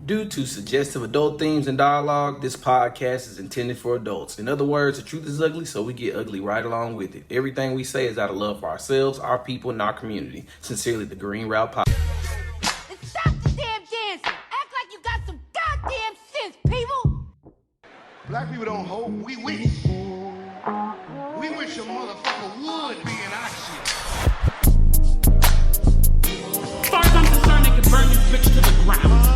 Due to suggestive adult themes and dialogue, this podcast is intended for adults. In other words, the truth is ugly, so we get ugly right along with it. Everything we say is out of love for ourselves, our people, and our community. Sincerely, the Green Route Podcast. And stop the damn dancing! Act like you got some goddamn sense, people! Black people don't hope, we wish. We wish a motherfucker would be in our shit. As far as I'm concerned, they could burn this bitch to the ground.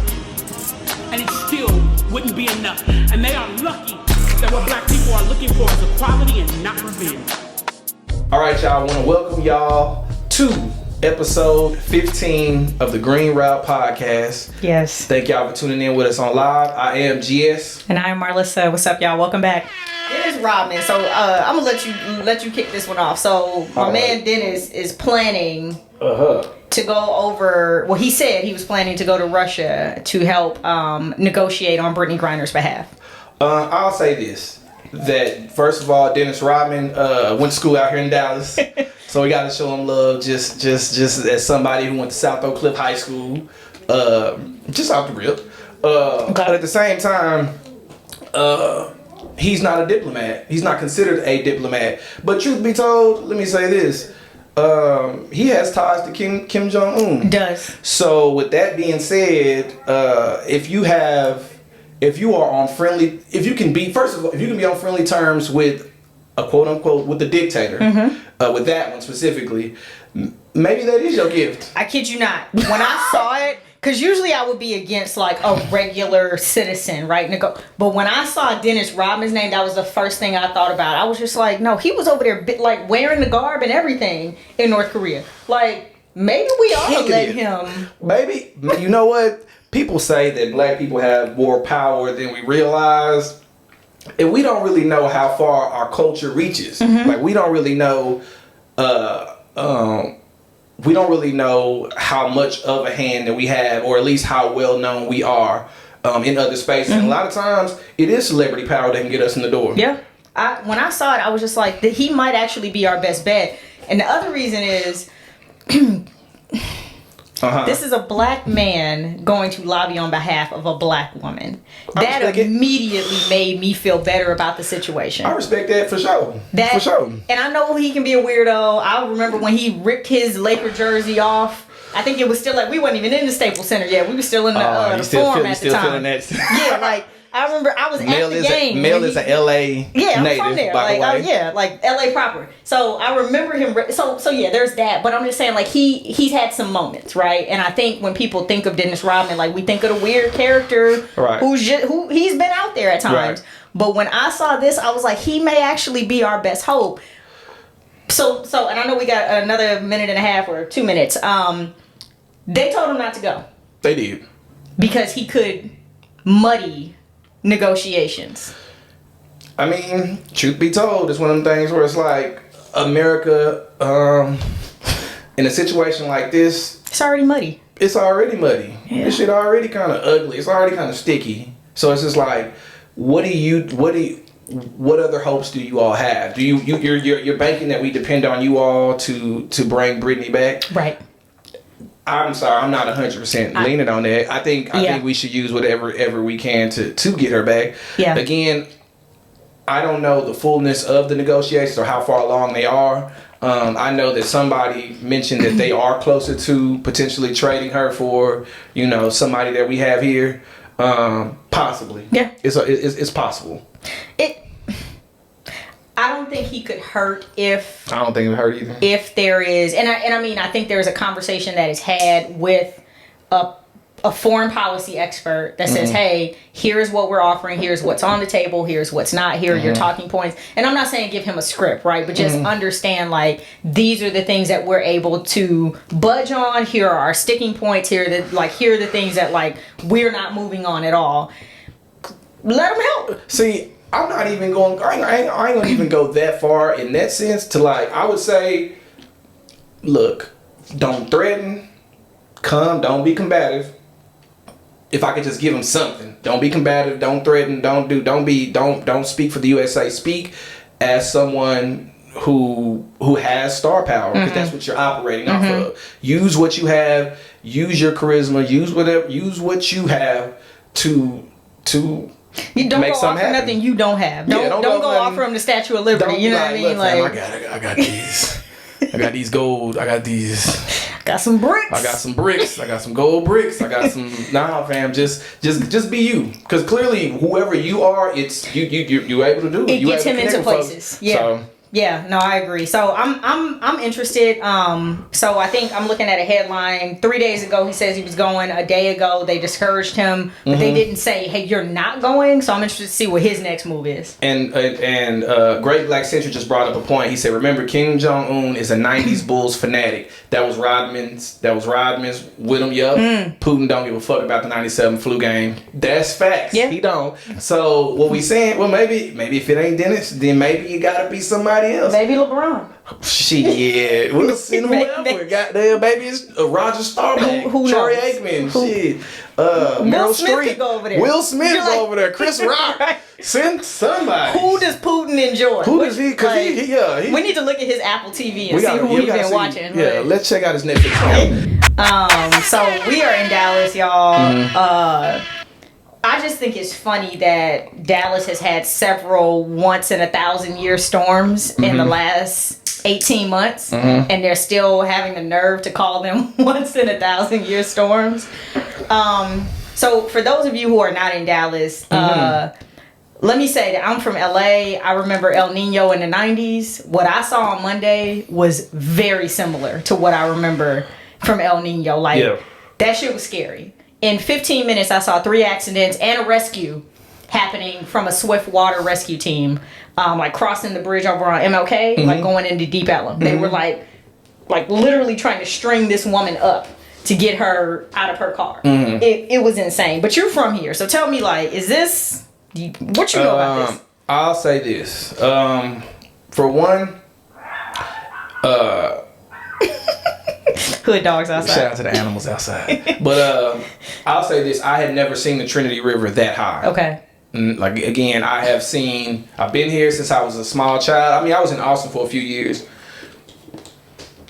And it still wouldn't be enough. And they are lucky that what black people are looking for is equality and not revenge. All right, y'all. I want to welcome y'all to episode 15 of the Green Route Podcast. Yes. Thank y'all for tuning in with us on live. I am GS. And I'm Marlissa. What's up, y'all? Welcome back. Dennis Rodman. So I'm gonna let you kick this one off. So my man Dennis is planning to go over. Well, he said he was planning to go to Russia to help negotiate on Brittney Griner's behalf. I'll say this: that first of all, Dennis Rodman went to school out here in Dallas, so we got to show him love. Just as somebody who went to South Oak Cliff High School, just off the rip. But at the same time, he's not a diplomat. He's not considered a diplomat. But truth be told, let me say this. He has ties to Kim Jong-un. Does. So with that being said, if you can be on friendly terms with a quote unquote with the dictator, with that one specifically, maybe that is your gift. I kid you not. When I saw it, because usually I would be against like a regular citizen, right? But when I saw Dennis Rodman's name, that was the first thing I thought about. I was just like, no, he was over there like wearing the garb and everything in North Korea. Like, maybe we ought to let him. Maybe, you know what? People say that black people have more power than we realize. And we don't really know how far our culture reaches. Like, we don't really know how much of a hand that we have, or at least how well known we are in other spaces. And a lot of times, it is celebrity power that can get us in the door. Yeah. When I saw it, I was just like, he might actually be our best bet. And the other reason is, this is a black man going to lobby on behalf of a black woman. That immediately made me feel better about the situation. I respect that for sure. For sure. And I know he can be a weirdo. I remember when he ripped his Laker jersey off. I think it was still like, we weren't even in the Staples Center yet. We were still in the Forum at the time. Yeah, like, I remember I was at the game. Mel is an LA native, I'm from there. by the way. Like LA proper. So I remember him. So yeah, there's that. But I'm just saying, like, he's had some moments, right? And I think when people think of Dennis Rodman, like, we think of the weird character, right, who he's been out there at times. Right. But when I saw this, I was like, he may actually be our best hope. So and I know we got another minute and a half or 2 minutes. They told him not to go. They did. Because he could muddy negotiations. I mean, truth be told, it's one of them things where it's like America, in a situation like this, it's already muddy. Yeah. This shit already kind of ugly. It's already kind of sticky. So it's just like, what other hopes do you all have? Do you're banking that we depend on you all to bring Brittney back? Right. I'm sorry, I'm not 100% leaning on that. I think we should use whatever we can to get her back. Yeah. Again, I don't know the fullness of the negotiations or how far along they are. I know that somebody mentioned that they are closer to potentially trading her for, somebody that we have here. Possibly. Yeah. It's possible. I don't think he could hurt if... I don't think it would hurt either. If there is... And I mean, I think there's a conversation that is had with a foreign policy expert that says, hey, here's what we're offering, here's what's on the table, here's what's not, here are your talking points. And I'm not saying give him a script, right? But just understand, like, these are the things that we're able to budge on. Here are our sticking points. Here are the things that, like, we're not moving on at all. Let him help. See... I'm not even going. I ain't gonna even go that far in that sense. To, like, I would say, look, don't threaten, don't be combative. If I could just give him something, don't be combative, don't threaten, don't speak for the USA. Speak as someone who has star power, because that's what you're operating off of. Use what you have. Use your charisma. Use what you have You don't make go something offer happen. nothing you don't have. Don't go offer them the Statue of Liberty. Don't You be know what I mean? "Look, fam, I got these. I got these gold. I got these. got some bricks. I got some bricks. I got some gold bricks. I got some. Nah, fam. Just be you. Because clearly, whoever you are, it's you able to do it. It You gets able him to into connect with places. folks. Yeah. So, Yeah, no, I agree. So I'm interested. So I think I'm looking at a headline. 3 days ago, he says he was going. A day ago, they discouraged him, but they didn't say, "Hey, you're not going." So I'm interested to see what his next move is. And Great Black Century just brought up a point. He said, "Remember, Kim Jong Un is a '90s Bulls fanatic. That was Rodman's with him. Yup. Putin don't give a fuck about the '97 flu game. That's facts. Yeah. He don't. So what we saying? Well, maybe if it ain't Dennis, then maybe you gotta be somebody else. Maybe LeBron. Shit, we'll send whoever. Goddamn, baby, it's Roger Staubach, Who Troy knows? Aikman, shit. Meryl Smith Streep, could go over there. Will Smith You're go like- over there. Chris Rock, Right. send somebody. Who does Putin enjoy? Who does he? Because he we need to look at his Apple TV and see who we we've gotta been see- watching. Yeah, But- let's check out his Netflix account. So we are in Dallas, y'all. I just think it's funny that Dallas has had several once in a 1,000-year storms in the last 18 months, and they're still having the nerve to call them once in a 1,000-year storms. So for those of you who are not in Dallas, let me say that I'm from LA. I remember El Nino in the 90s. What I saw on Monday was very similar to what I remember from El Nino. Like, that shit was scary. In 15 minutes, I saw 3 accidents and a rescue happening from a swift water rescue team, like crossing the bridge over on MLK, like going into Deep Ellum. They were like literally trying to string this woman up to get her out of her car. It was insane. But you're from here, so tell me, like, is this what you know about this? I'll say this. For one, Hood dogs outside. shout out to the animals outside. But I'll say this: I had never seen the Trinity River that high. Okay. Like, again, I've been here since I was a small child. I mean, I was in Austin for a few years,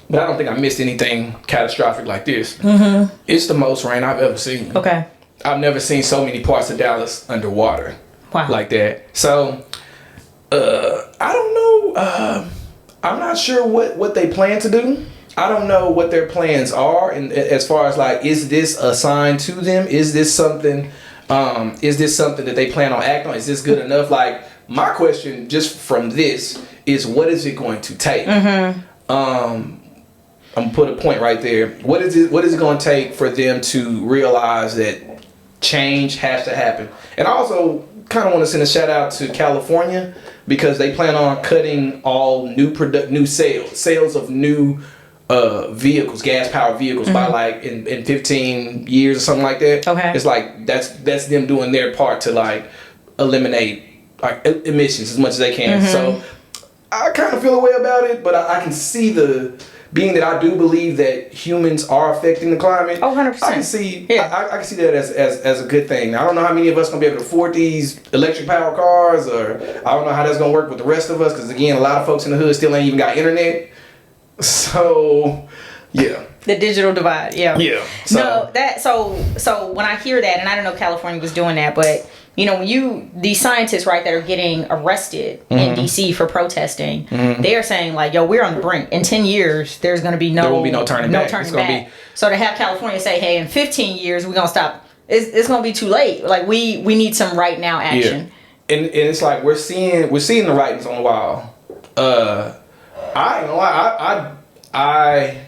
but I don't think I missed anything catastrophic like this. It's the most rain I've ever seen. Okay. I've never seen so many parts of Dallas underwater. Wow. Like that. So, I don't know. I'm not sure what they plan to do. I don't know what their plans are, and as far as, like, is this a sign to them? Is this something that they plan on acting on? Is this good enough? Like, my question just from this is, what is it going to take? I'm gonna put a point right there. What is it going to take for them to realize that change has to happen? And I also kind of want to send a shout out to California, because they plan on cutting all new sales of new vehicles, gas powered vehicles, by like in 15 years or something like that. Okay. It's like that's them doing their part to, like, eliminate, like, emissions as much as they can. So I kind of feel a way about it, but I can see being that I do believe that humans are affecting the climate. Oh, 100%. I can see Yeah. I can see that as a good thing. Now, I don't know how many of us gonna be able to afford these electric powered cars, or I don't know how that's gonna work with the rest of us, because, again, a lot of folks in the hood still ain't even got internet. So, yeah. The digital divide, yeah. Yeah. So when I hear that, and I don't know California was doing that, but you know, when these scientists, right, that are getting arrested in DC for protesting, they are saying, like, yo, we're on the brink. In 10 years, there won't be no turning back. So to have California say, hey, in 15 years, we're gonna stop, it's gonna be too late. Like, we need some right now action. Yeah. And it's like we're seeing the writings on the wall. I ain't gonna lie,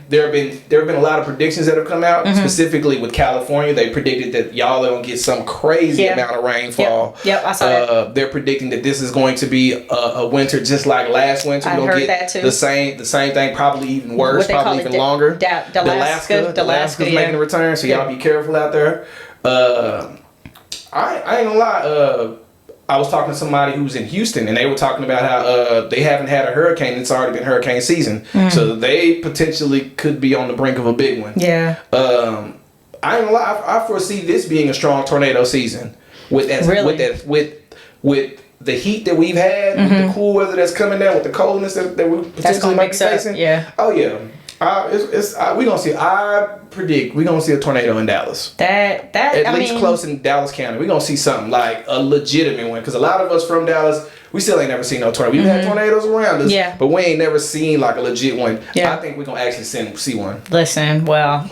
there have been a lot of predictions that have come out, specifically with California. They predicted that y'all are gonna get some crazy amount of rainfall. Yep, I saw that. They're predicting that this is going to be a winter just like last winter. I We're gonna heard get that too. the same thing, probably even worse, What they probably call even it, longer. Alaska's making a return, so y'all be careful out there. I ain't gonna lie. I was talking to somebody who was in Houston, and they were talking about how they haven't had a hurricane. It's already been hurricane season, so they potentially could be on the brink of a big one. Yeah. I ain't gonna lie. I foresee this being a strong tornado season with the heat that we've had, with the cool weather that's coming down, with the coldness that we potentially might be facing. Yeah. Oh yeah. We gonna see. I predict we gonna see a tornado in Dallas. At least close in Dallas County. We gonna see something like a legitimate one because a lot of us from Dallas, we still ain't never seen no tornado. We've had tornadoes around us, but we ain't never seen like a legit one. I think we gonna actually see one. Listen, well,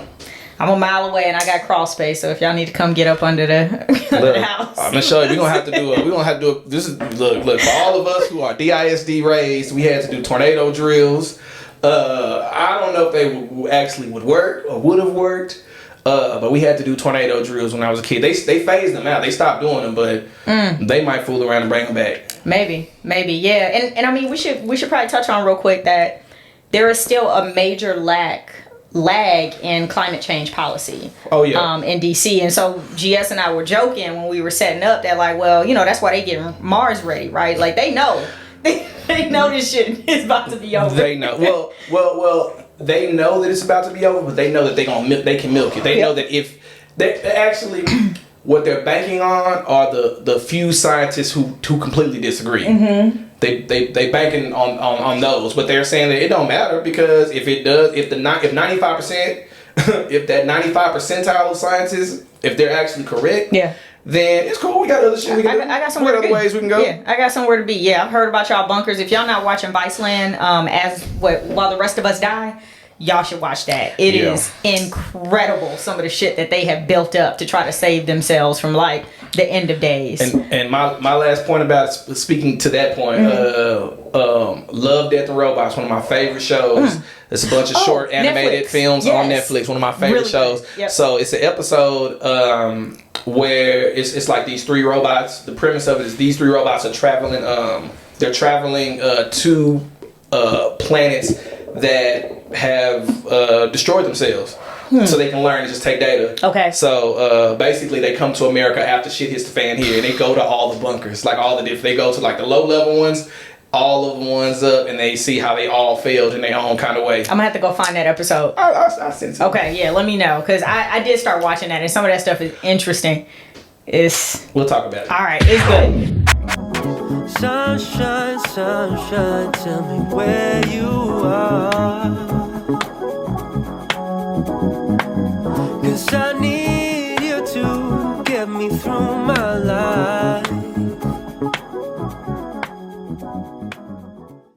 I'm a mile away and I got crawl space, so if y'all need to come get up under the house, I'm gonna show you. We're gonna have to do. This is look for all of us who are DISD raised. We had to do tornado drills. I don't know if they actually would work or would have worked, but we had to do tornado drills when I was a kid. They phased them out. They stopped doing them, but they might fool around and bring them back. Maybe, yeah. And I mean, we should probably touch on real quick that there is still a major lag in climate change policy. Oh yeah. In DC, and so GS and I were joking when we were setting up that like, well, that's why they get Mars ready, right? Like they know. They know this shit is about to be over. They know. Well, they know that it's about to be over, but they know that they can milk it. They know that if they actually what they're banking on are the few scientists who completely disagree. They banking on those, but they're saying that it don't matter because if 95% if that 95 percentile of scientists, if they're actually correct, then it's cool. We got other shit we can do. I got somewhere other ways we can go. Yeah, I got somewhere to be. Yeah, I've heard about y'all bunkers. If y'all not watching Viceland, while the rest of us die, y'all should watch that. It is incredible. Some of the shit that they have built up to try to save themselves from like the end of days. And my last point about it, speaking to that point, Love, Death and Robots, one of my favorite shows. It's a bunch of short animated films on Netflix. One of my favorite shows. Yep. So it's an episode where it's like these three robots. The premise of it is these three robots are traveling. They're traveling to planets that have destroyed themselves. So they can learn and just take data. Okay. So basically, they come to America after shit hits the fan here, and they go to all the bunkers, like all the different. They go to like the low level ones, all of the ones up, and they see how they all failed in their own kind of way. I'm gonna have to go find that episode. I'll send it to you. Okay, yeah, let me know because I did start watching that, and some of that stuff is interesting. We'll talk about it. All right, it's good. Sunshine, sunshine, tell me where you are. 'Cause I need you to get me through my